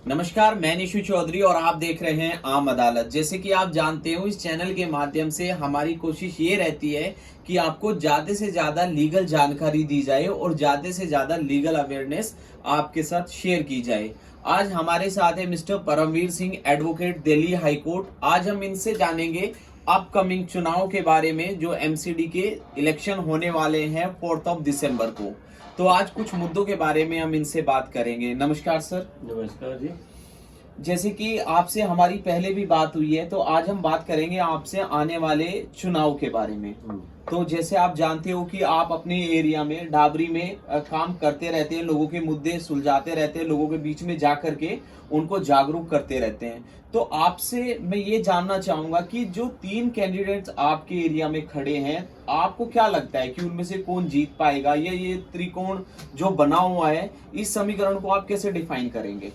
नमस्कार, मैं निशु चौधरी और आप देख रहे हैं आम अदालत। जैसे कि आप जानते हो, इस चैनल के माध्यम से हमारी कोशिश ये रहती है कि आपको ज़्यादा से ज़्यादा लीगल जानकारी दी जाए और ज़्यादा से ज़्यादा लीगल अवेयरनेस आपके साथ शेयर की जाए। आज हमारे साथ है mister Paramvir Singh, advocate, Delhi high court. आज हम इनसे जानेंगे अपकमिंग चुनाव के बारे में, जो एमसीडी के इलेक्शन होने वाले हैं 4 दिसंबर को। तो आज कुछ मुद्दों के बारे में हम इनसे बात करेंगे। नमस्कार सर। नमस्कार जी। जैसे कि आपसे हमारी पहले भी बात हुई है, तो आज हम बात करेंगे आपसे आने वाले चुनाव के बारे में। तो जैसे आप जानते हो कि आप अपने एरिया में डाबरी में काम करते रहते हैं, लोगों के मुद्दे सुलझाते रहते हैं, लोगों के बीच में जा करके उनको जागरूक करते रहते हैं। तो आपसे मैं ये जानना चाहूंगा कि जो 3 कैंडिडेट्स आपके एरिया में खड़े हैं, आपको क्या लगता है कि उनमें से कौन जीत पाएगा, या ये त्रिकोण जो बना हुआ है, इस समीकरण को आप कैसे डिफाइन करेंगे?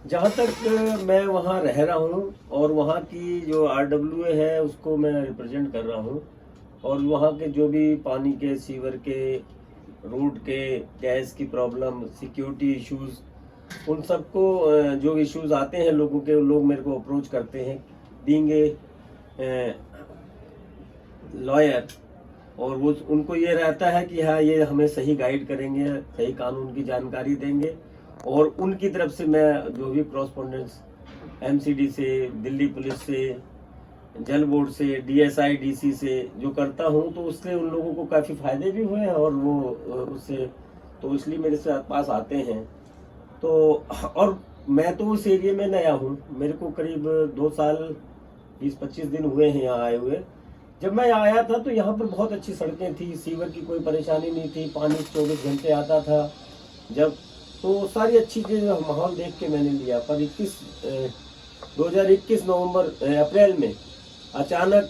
जहाँ तक मैं वहाँ रह रहा हूँ और वहाँ की जो RWA है उसको मैं रिप्रेजेंट कर रहा हूँ, और वहाँ के जो भी पानी के, सीवर के, रोड के, गैस की प्रॉब्लम, सिक्योरिटी इश्यूज, उन सबको जो इश्यूज आते हैं लोगों के, लोग मेरे को अप्रोच करते हैं बीइंग ए लॉयर, और वो उनको ये रहता है कि हाँ, ये हमें सही गाइड करेंगे, सही कानून की जानकारी देंगे। और उनकी तरफ से मैं जो भी कॉरस्पॉन्डेंस एमसीडी से, दिल्ली पुलिस से, जल बोर्ड से, DSI DC से जो करता हूँ, तो उससे उन लोगों को काफ़ी फायदे भी हुए हैं, और वो उससे तो इसलिए मेरे से पास आते हैं। तो और मैं तो उस एरिया में नया हूँ, मेरे को करीब 2 साल 20-25 दिन हुए हैं यहाँ आए हुए। जब मैं यहाँ आया था तो यहाँ पर बहुत अच्छी सड़कें थी, सीवर की कोई परेशानी नहीं थी, पानी 24 घंटे आता था। जब तो सारी अच्छी चीज़ माहौल देख के मैंने लिया। पर 2021 अप्रैल में अचानक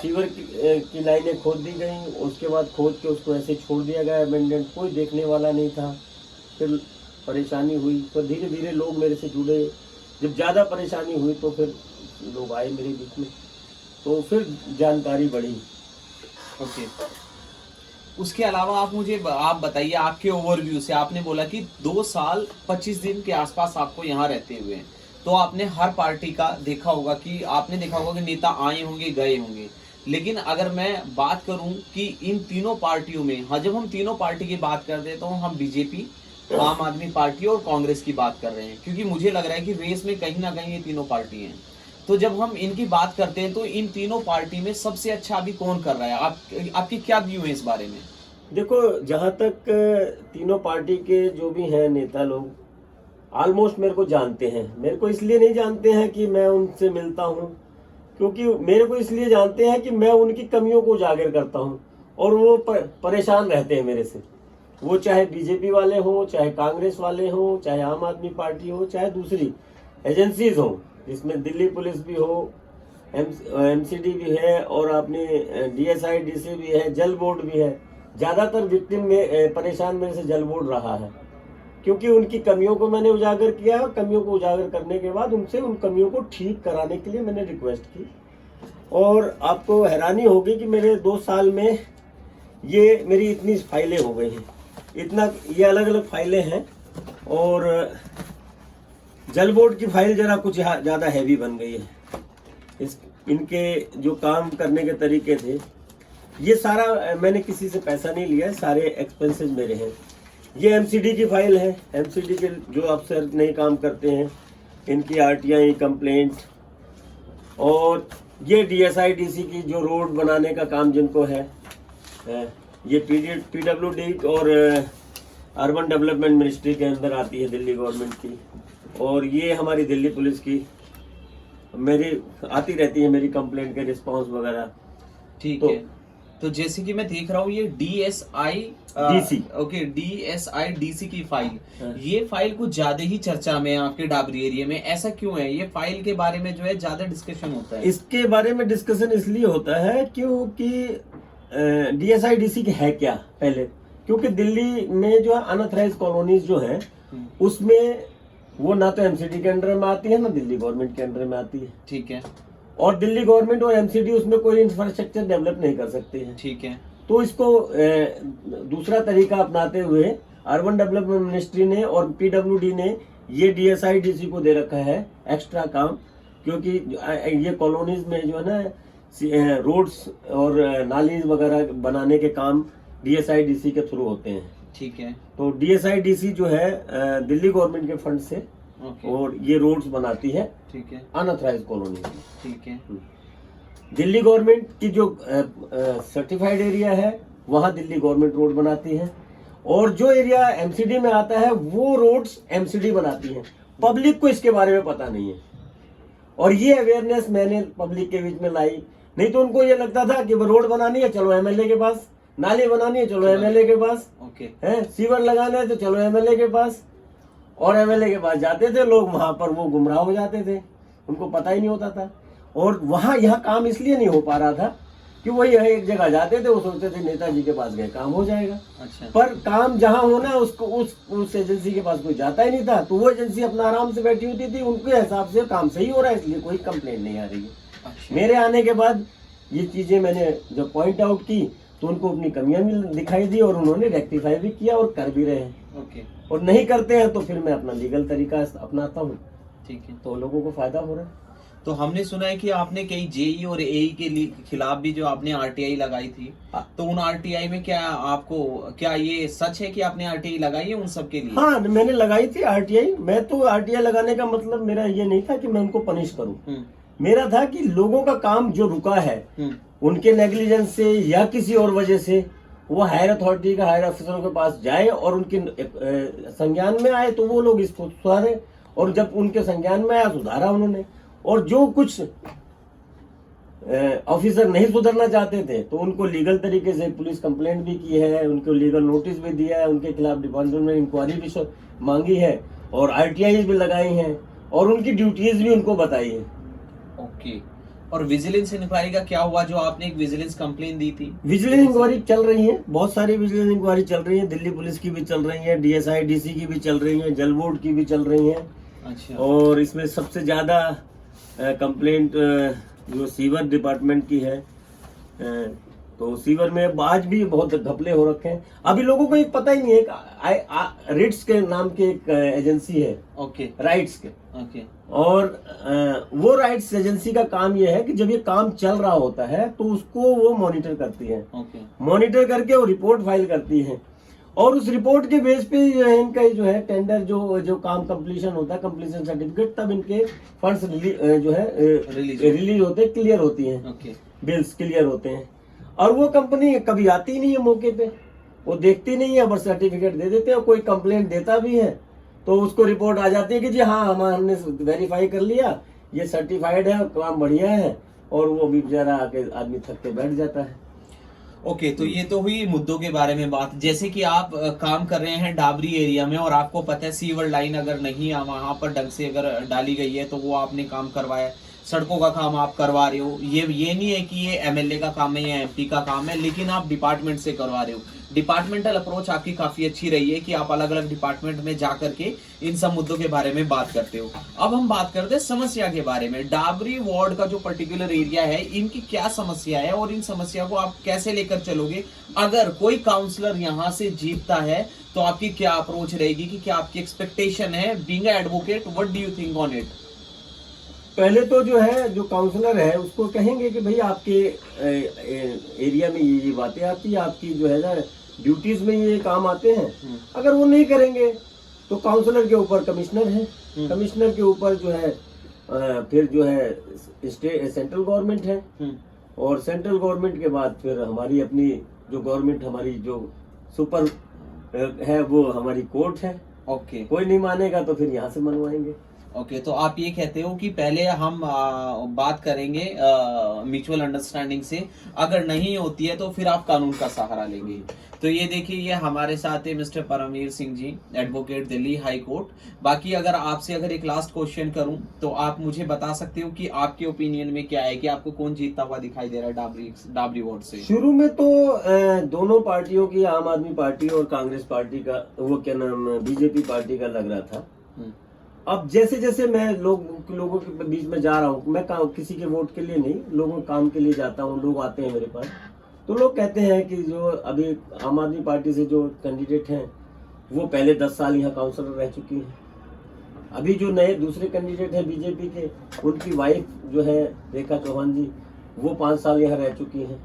सीवर की लाइनें खोद दी गई। उसके बाद खोद के उसको ऐसे छोड़ दिया गया अबेंडेंट, कोई देखने वाला नहीं था। फिर परेशानी हुई, तो धीरे धीरे लोग मेरे से जुड़े। जब ज़्यादा परेशानी हुई तो फिर लोग आए मेरे बीच में, तो फिर जानकारी बढ़ी। ओके। उसके अलावा आप बताइए, आपके ओवरव्यू से आपने बोला कि 2 साल 25 दिन के आसपास आपको यहाँ रहते हुए हैं, तो आपने हर पार्टी का देखा होगा, कि आपने देखा होगा कि नेता आए होंगे, गए होंगे। लेकिन अगर मैं बात करूं कि इन तीनों पार्टियों में, हाँ, जब हम तीनों पार्टी की बात करते हैं तो हम बीजेपी, आम आदमी पार्टी और कांग्रेस की बात कर रहे हैं, क्योंकि मुझे लग रहा है कि रेस में कहीं ना कहीं ये तीनों पार्टी हैं। तो जब हम इनकी बात करते हैं तो इन तीनों पार्टी में सबसे अच्छा अभी कौन कर रहा है? आपकी क्या व्यू है इस बारे में? देखो, जहाँ तक तीनों पार्टी के जो भी हैं नेता लोग ऑलमोस्ट मेरे को जानते हैं। मेरे को इसलिए नहीं जानते हैं कि मैं उनसे मिलता हूँ, क्योंकि मेरे को इसलिए जानते हैं कि मैं उनकी कमियों को उजागर करता हूँ, और वो परेशान रहते हैं मेरे से। वो चाहे बीजेपी वाले हों, चाहे कांग्रेस वाले हों, चाहे आम आदमी पार्टी हो, चाहे दूसरी एजेंसीज हों, जिसमें दिल्ली पुलिस भी हो, MCD भी है, और आपने DSI DC भी है, जल बोर्ड भी है। ज़्यादातर विक्टिम में परेशान मेरे से जल बोर्ड रहा है, क्योंकि उनकी कमियों को मैंने उजागर किया, और कमियों को उजागर करने के बाद उनसे उन कमियों को ठीक कराने के लिए मैंने रिक्वेस्ट की। और आपको हैरानी होगी कि मेरे 2 साल में ये मेरी इतनी फाइलें हो गई हैं, इतना ये अलग अलग फाइलें हैं। और जल बोर्ड की फाइल जरा कुछ ज़्यादा हैवी बन गई है। इनके जो काम करने के तरीके थे, ये सारा मैंने किसी से पैसा नहीं लिया, सारे एक्सपेंसेस मेरे हैं। ये MCD की फाइल है, MCD के जो अफसर नहीं काम करते हैं, इनकी RTI कंप्लेंट, और ये DSI DC की जो रोड बनाने का काम जिनको है, ये PWD और अर्बन डेवलपमेंट मिनिस्ट्री के अंदर आती है, दिल्ली गवर्नमेंट की। और ये हमारी दिल्ली पुलिस की मेरी आती रहती है, मेरी कंप्लेंट के रिस्पांस वगैरह। ठीक है। तो जैसे कि मैं देख रहा हूँ, ये DSI DC, okay, DSI DC की फाइल, ये फाइल कुछ ज्यादा ही चर्चा में है आपके डाबरी एरिया में। ऐसा क्यों है? ये फाइल के बारे में जो है ज्यादा डिस्कशन होता है। इसके बारे में डिस्कशन इसलिए होता है क्योंकि DSI DC की है क्या पहले, क्योंकि दिल्ली में जो अनऑथराइज कॉलोनीज जो है, उसमें वो ना तो MCD के अंडर में आती है, ना दिल्ली गवर्नमेंट के अंडर में आती है। ठीक है। और दिल्ली गवर्नमेंट और MCD उसमें कोई इंफ्रास्ट्रक्चर डेवलप नहीं कर सकते हैं। ठीक है। तो इसको दूसरा तरीका अपनाते हुए अर्बन डेवलपमेंट मिनिस्ट्री ने और PWD ने ये DSI DC को दे रखा है एक्स्ट्रा काम, क्योंकि ये कॉलोनीज में जो है ना रोड्स और नाली वगैरह बनाने के काम DSI DC के थ्रू होते हैं। ठीक है। तो DSI DC जो है दिल्ली गवर्नमेंट के फंड से ओके। और ये रोड्स बनाती है ठीक है। अनऑथराइज कॉलोनी में। ठीक है। दिल्ली गवर्नमेंट की जो सर्टिफाइड एरिया है वहाँ दिल्ली गवर्नमेंट रोड बनाती है, और जो एरिया MCD में आता है वो रोड्स MCD बनाती है। पब्लिक को इसके बारे में पता नहीं है, और ये अवेयरनेस मैंने पब्लिक के बीच में लाई। नहीं तो उनको ये लगता था कि रोड बनानी है चलो MLA के पास, नाली बनानी है चलो MLA के पास, ओके है सीवर लगाना है तो चलो MLA के पास, और MLA के पास जाते थे लोग, वहां पर वो गुमराह हो जाते थे, उनको पता ही नहीं होता था। और वहां यहाँ काम इसलिए नहीं हो पा रहा था कि वो यह एक जगह जाते थे, वो सोचते थे नेताजी के पास गए काम हो जाएगा। अच्छा। पर काम जहां होना उसको उस एजेंसी के पास कोई जाता ही नहीं था, तो वो एजेंसी अपना आराम से बैठी होती थी, उनके हिसाब से काम सही हो रहा है, इसलिए कोई कंप्लेंट नहीं आ रही है। अच्छा। मेरे आने के बाद ये चीजें मैंने जब पॉइंट आउट की तो उनको अपनी कमियां भी दिखाई दी, और उन्होंने रेक्टिफाई भी किया और कर भी रहे हैं। ओके। और नहीं करते हैं तो फिर मैं अपना लीगल तरीका अपनाता हूँ, ठीक है। तो लोगों को फायदा हो रहा है। तो हमने सुना है कि आपने कई JE और AE के खिलाफ भी जो आपने RTI लगाई थी, तो उन RTI में क्या ये सच है कि आपने RTI लगाई है उन सब के लिए? हाँ, मैंने लगाई थी RTI। मैं तो RTI लगाने का मतलब मेरा ये नहीं था कि मैं उनको पनिश करूं, मेरा था कि लोगों का काम जो रुका है उनके नेग्लिजेंस से या किसी और वजह से वो हायर अथॉरिटी का हायर अफसरों के पास जाए और उनके संज्ञान में आए, तो वो लोग इसको सुधारे, और जब उनके संज्ञान में आया सुधारा उन्होंने। और जो कुछ ऑफिसर नहीं सुधरना चाहते थे तो उनको लीगल तरीके से पुलिस कंप्लेंट भी की है, उनको लीगल नोटिस भी दिया है, उनके खिलाफ डिपार्टमेंट में इंक्वायरी भी मांगी है, और RTI भी लगाई हैं, और उनकी ड्यूटीज भी उनको बताई है। ओके। और विजिलेंस इंक्वायरी का क्या हुआ, जो आपने एक विजिलेंस कंप्लेन दी थी? विजिलेंस इंक्वायरी चल रही है, बहुत सारी विजिलेंस इंक्वायरी चल रही है, दिल्ली पुलिस की भी चल रही है, DSI DC की भी चल रही है, जल बोर्ड की भी चल रही है। अच्छा। और इसमें सबसे ज्यादा कंप्लेंट जो सीवर डिपार्टमेंट की है, तो सीवर में आज भी बहुत घपले हो रखे हैं। अभी लोगों को एक पता ही नहीं है, रिट्स के नाम की एक एजेंसी है, ओके, राइट्स के, ओके, और वो राइट्स एजेंसी का काम ये है कि जब ये काम चल रहा होता है तो उसको वो मॉनिटर करती है, ओके, मॉनिटर करके वो रिपोर्ट फाइल करती है, और उस रिपोर्ट के बेस पे जो है इनका जो है टेंडर जो काम कंप्लीशन होता है, कंप्लीशन सर्टिफिकेट, तब इनके फंड्स जो है रिलीज होते हैं, क्लियर होती हैं, ओके, बिल्स क्लियर होते हैं। और वो कंपनी कभी आती ही नहीं है मौके पे, वो देखती नहीं है, बस सर्टिफिकेट दे देते हैं। कोई कंप्लेंट देता भी है तो उसको रिपोर्ट आ जाती है कि जी हाँ हमने वेरीफाई कर लिया, ये सर्टिफाइड है, काम बढ़िया है, और वो भी बेचारा आके आदमी थक के बैठ जाता है। ओके। तो ये तो हुई मुद्दों के बारे में बात। जैसे कि आप काम कर रहे हैं डाबरी एरिया में, और आपको पता है सीवर लाइन अगर नहीं वहां पर ढंग से अगर डाली गई है तो वो आपने काम करवाया, सड़कों का काम आप करवा रहे हो। ये नहीं है कि ये MLA का काम है या MP का काम है, लेकिन आप डिपार्टमेंट से करवा रहे हो। डिपार्टमेंटल अप्रोच आपकी काफी अच्छी रही है कि आप अलग अलग डिपार्टमेंट में जा करके इन सब मुद्दों के बारे में बात करते हो। अब हम बात करते हैं समस्या के बारे में। डाबरी वार्ड का जो पर्टिकुलर एरिया है, इनकी क्या समस्या है और इन समस्या को आप कैसे लेकर चलोगे? अगर कोई काउंसलर यहाँ से जीतता है तो आपकी क्या अप्रोच रहेगी, कि क्या आपकी एक्सपेक्टेशन है being advocate? What do you think on it? पहले तो जो है जो काउंसलर है उसको कहेंगे कि भाई आपके एरिया में ये बातें आती है, आपकी जो है ना ड्यूटीज में ये काम आते हैं। अगर वो नहीं करेंगे तो काउंसलर के ऊपर कमिश्नर है, कमिश्नर के ऊपर जो है फिर जो है सेंट्रल गवर्नमेंट है, और सेंट्रल गवर्नमेंट के बाद फिर हमारी अपनी जो गवर्नमेंट, हमारी जो सुपर है वो हमारी कोर्ट है। ओके। कोई नहीं मानेगा तो फिर यहाँ से मनवाएंगे। ओके। तो आप ये कहते हो कि पहले हम बात करेंगे म्यूचुअल अंडरस्टैंडिंग से, अगर नहीं होती है तो फिर आप कानून का सहारा लेंगे। तो ये देखिए, ये हमारे साथ है mister Paramvir Singh ji, advocate Delhi high court. बाकी अगर आपसे एक लास्ट क्वेश्चन करूं तो आप मुझे बता सकते हो कि आपके ओपिनियन में क्या है, कि आपको कौन जीतता हुआ दिखाई दे रहा है डाबरी वार्ड से? शुरू में तो दोनों पार्टियों की, आम आदमी पार्टी और कांग्रेस पार्टी का, वो क्या नाम, बीजेपी पार्टी का लग रहा था। अब जैसे जैसे मैं लोगों के बीच में जा रहा हूँ, मैं किसी के वोट के लिए नहीं, लोगों के काम के लिए जाता हूँ, लोग आते हैं मेरे पास, तो लोग कहते हैं कि जो अभी आम आदमी पार्टी से जो कैंडिडेट हैं वो पहले 10 साल यहाँ काउंसलर रह चुकी हैं, अभी जो नए दूसरे कैंडिडेट हैं बीजेपी के, उनकी वाइफ जो है रेखा चौहान जी, वो 5 साल यहाँ रह चुकी हैं।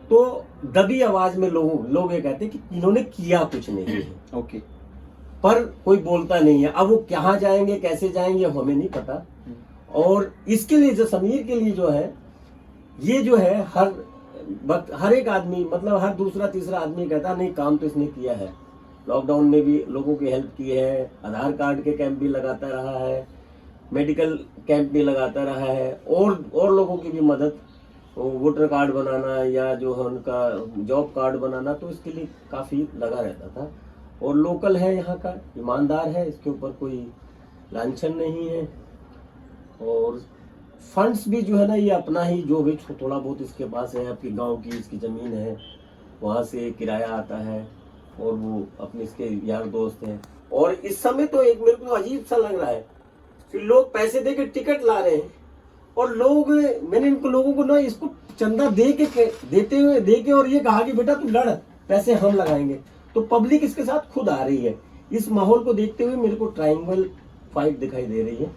तो दबी आवाज में लोग ये कहते हैं कि इन्होंने किया कुछ नहीं है, ओके, पर कोई बोलता नहीं है। अब वो कहाँ जाएंगे, कैसे जाएंगे, हमें नहीं पता। और इसके लिए जो समीर के लिए जो है, ये जो है हर एक आदमी, मतलब हर दूसरा तीसरा आदमी कहता नहीं काम तो इसने किया है। लॉकडाउन में भी लोगों की हेल्प की है, आधार कार्ड के कैंप भी लगाता रहा है, मेडिकल कैंप भी लगाता रहा है, और लोगों की भी मदद, वोटर कार्ड बनाना या जो है उनका जॉब कार्ड बनाना, तो इसके लिए काफ़ी लगा रहता था। और लोकल है, यहाँ का ईमानदार है, इसके ऊपर कोई लांछन नहीं है। और फंड्स भी जो है ना, ये अपना ही जो भी थोड़ा बहुत इसके पास है, आपकी गांव की इसकी ज़मीन है, वहाँ से किराया आता है, और वो अपने इसके यार दोस्त हैं। और इस समय तो एक मेरे को अजीब सा लग रहा है कि लोग पैसे दे के टिकट ला रहे हैं, और मैंने इनको लोगों को ना इसको चंदा दे के और ये कहा कि बेटा तू लड़, पैसे हम लगाएंगे। तो पब्लिक इसके साथ खुद आ रही है। इस माहौल को देखते हुए मेरे को ट्रायंगल फाइट दिखाई दे रही है।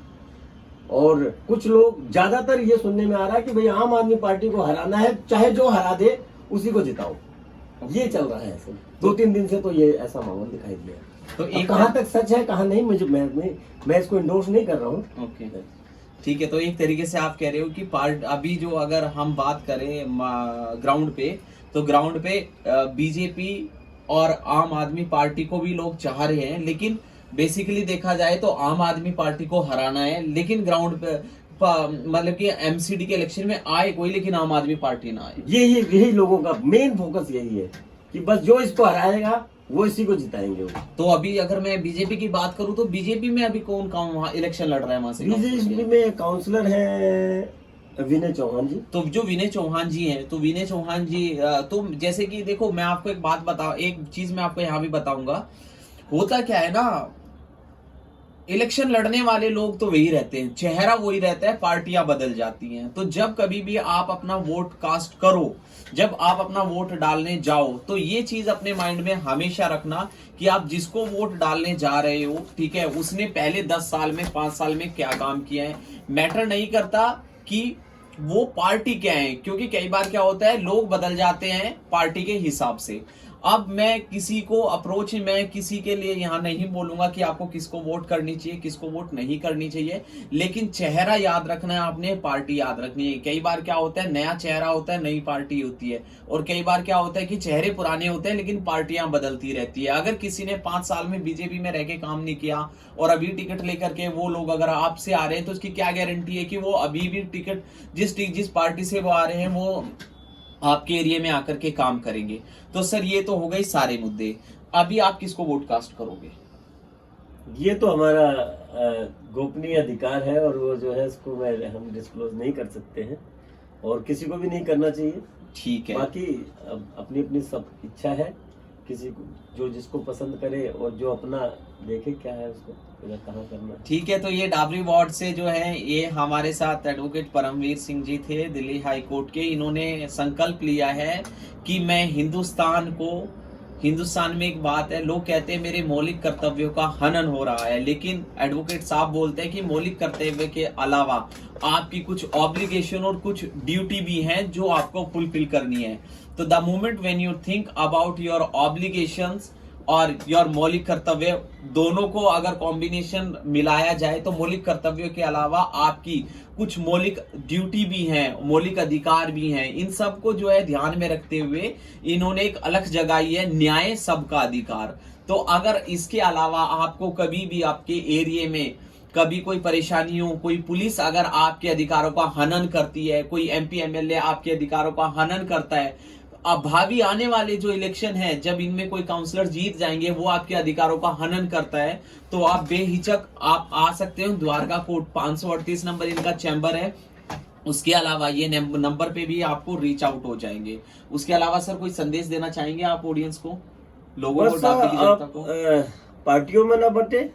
और कुछ लोग, ज्यादातर ये सुनने में आ रहा है कि भाई आम आदमी पार्टी को हराना है, चाहे जो हरा दे उसी को जिताओ। ये चल रहा है ऐसे 2-3 दिन से, तो ये ऐसा माहौल दिखाई दिया। तो एक कहाँ तक सच है कहाँ नहीं, मुझे मैं इसको इंडोर्स नहीं कर रहा हूँ। ओके, ठीक है। तो एक तरीके से आप कह रहे हो कि अभी जो अगर हम बात करें ग्राउंड पे, तो ग्राउंड पे बीजेपी और आम आदमी पार्टी को भी लोग चाह रहे हैं, लेकिन बेसिकली देखा जाए तो आम आदमी पार्टी को हराना है, लेकिन ग्राउंड पे मतलब कि एमसीडी के इलेक्शन में आए कोई, लेकिन आम आदमी पार्टी ना आए। यही लोगों का मेन फोकस यही है कि बस जो इसको हराएगा वो इसी को जिताएंगे। तो अभी अगर मैं बीजेपी की बात करूं, तो बीजेपी में अभी कौन वहाँ इलेक्शन लड़ रहा है वहां से? बीजेपी में काउंसलर है विनय चौहान जी। तो जो विनय चौहान जी हैं, तो विनय चौहान जी, तो जैसे कि देखो, मैं आपको एक बात बताऊं, एक चीज मैं आपको यहाँ भी बताऊंगा। होता क्या है ना, इलेक्शन लड़ने वाले लोग तो वही रहते हैं, चेहरा वही रहता है, पार्टियां बदल जाती हैं। तो जब कभी भी आप अपना वोट कास्ट करो, जब आप अपना वोट डालने जाओ, तो ये चीज अपने माइंड में हमेशा रखना कि आप जिसको वोट डालने जा रहे हो, ठीक है, उसने पहले 10 साल में 5 साल में क्या काम किया है। मैटर नहीं करता कि वो पार्टी क्या है, क्योंकि कई बार क्या होता है, लोग बदल जाते हैं पार्टी के हिसाब से। अब मैं किसी के लिए यहाँ नहीं बोलूंगा कि आपको किसको वोट करनी चाहिए, किसको वोट नहीं करनी चाहिए, लेकिन चेहरा याद रखना है आपने, पार्टी याद रखनी है। कई बार क्या होता है, नया चेहरा होता है, नई पार्टी होती है, और कई बार क्या होता है कि चेहरे पुराने होते हैं लेकिन पार्टियां बदलती रहती है। अगर किसी ने 5 साल में बीजेपी में रह के काम नहीं किया और अभी टिकट लेकर के वो लोग अगर आपसे आ रहे हैं, तो उसकी क्या गारंटी है कि वो अभी भी टिकट जिस पार्टी से वो आ रहे हैं वो आपके एरिया में आकर के काम करेंगे। तो सर ये तो हो गई सारे मुद्दे। अभी आप किसको वोट कास्ट करोगे? ये तो हमारा गोपनीय अधिकार है, और वो जो है इसको हम डिस्क्लोज नहीं कर सकते हैं, और किसी को भी नहीं करना चाहिए। ठीक है, बाकी अपनी अपनी सब इच्छा है, किसी को जो जिसको पसंद करे और जो अपना देखे क्या है उसको कहाँ करना। ठीक है। तो ये डाबरी वार्ड से जो है, ये हमारे साथ एडवोकेट परमवीर सिंह जी थे, दिल्ली हाई कोर्ट के। इन्होंने संकल्प लिया है कि मैं हिंदुस्तान में एक बात है, लोग कहते हैं मेरे मौलिक कर्तव्यों का हनन हो रहा है, लेकिन एडवोकेट साहब बोलते हैं कि मौलिक कर्तव्य के अलावा आपकी कुछ ऑब्लिगेशन और कुछ ड्यूटी भी हैं जो आपको फुलफिल करनी है। तो the moment when you think about your obligations और योर मौलिक कर्तव्य, दोनों को अगर कॉम्बिनेशन मिलाया जाए तो मौलिक कर्तव्यों के अलावा आपकी कुछ मौलिक ड्यूटी भी हैं, मौलिक अधिकार भी हैं। इन सब को जो है ध्यान में रखते हुए इन्होंने एक अलग जगाई है, न्याय सबका अधिकार। तो अगर इसके अलावा आपको कभी भी आपके एरिया में कभी कोई परेशानी हो, कोई पुलिस अगर आपके अधिकारों का हनन करती है, कोई एमपी एमएलए आपके अधिकारों का हनन करता है, अब भावी आने वाले जो इलेक्शन है, जब इनमें कोई काउंसलर जीत जाएंगे, वो आपके अधिकारों का हनन करता है, तो आप बेहिचक आप आ सकते हो। द्वारका कोर्ट 538 नंबर इनका चैम्बर है। उसके अलावा ये नंबर पे भी आपको रीच आउट हो जाएंगे। उसके अलावा सर कोई संदेश देना चाहेंगे आप ऑडियंस को, लोगों को, डाबरी की जनता को? पार्टियों में न बटे,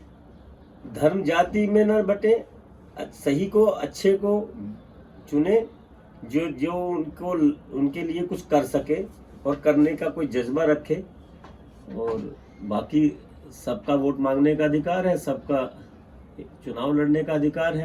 धर्म जाति में न बटे, सही को अच्छे को चुने, जो उनके लिए कुछ कर सके और करने का कोई जज्बा रखे। और बाकी सबका वोट मांगने का अधिकार है, सबका चुनाव लड़ने का अधिकार है।